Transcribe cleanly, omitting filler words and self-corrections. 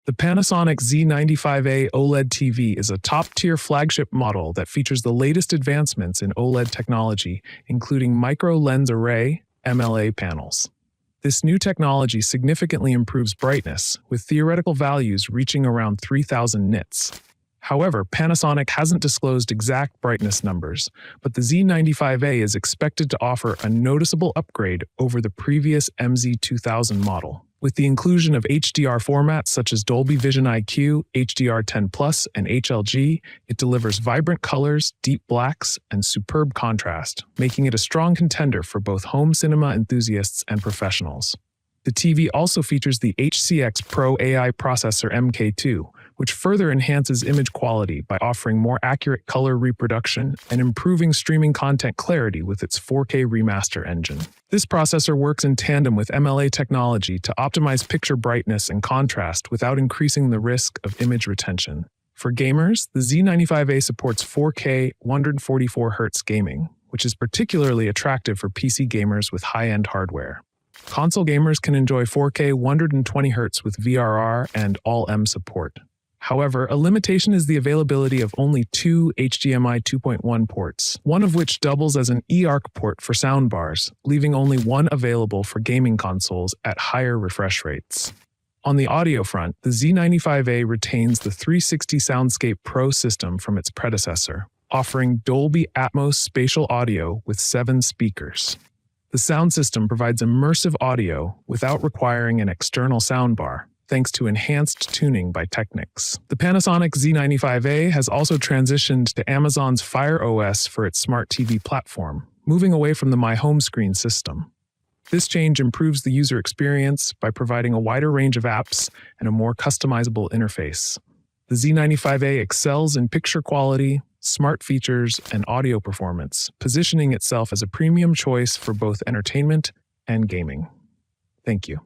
The Panasonic Z95a OLED TV is a top-tier flagship model that features the latest advancements in OLED technology, including micro-lens array (MLA) panels. This new technology significantly improves brightness, with theoretical values reaching around 3000 nits. However, Panasonic hasn't disclosed exact brightness numbers, but the Z95a is expected to offer a noticeable upgrade over the previous MZ2000 model. With the inclusion of HDR formats such as Dolby Vision IQ, HDR10+, and HLG, it delivers vibrant colors, deep blacks, and superb contrast, making it a strong contender for both home cinema enthusiasts and professionals. The TV also features the HCX Pro AI processor MK2, which further enhances image quality by offering more accurate color reproduction and improving streaming content clarity with its 4K remaster engine. This processor works in tandem with MLA technology to optimize picture brightness and contrast without increasing the risk of image retention. For gamers, the Z95a supports 4K 144Hz gaming, which is particularly attractive for PC gamers with high-end hardware. Console gamers can enjoy 4K 120Hz with VRR and All-M support. However, a limitation is the availability of only two HDMI 2.1 ports, one of which doubles as an eARC port for soundbars, leaving only one available for gaming consoles at higher refresh rates. On the audio front, the Z95a retains the 360 Soundscape Pro system from its predecessor, offering Dolby Atmos spatial audio with 7 speakers. The sound system provides immersive audio without requiring an external soundbar, thanks to enhanced tuning by Technics. The Panasonic Z95a has also transitioned to Amazon's Fire OS for its smart TV platform, moving away from the My Home Screen system. This change improves the user experience by providing a wider range of apps and a more customizable interface. The Z95a excels in picture quality, smart features, and audio performance, positioning itself as a premium choice for both entertainment and gaming. Thank you.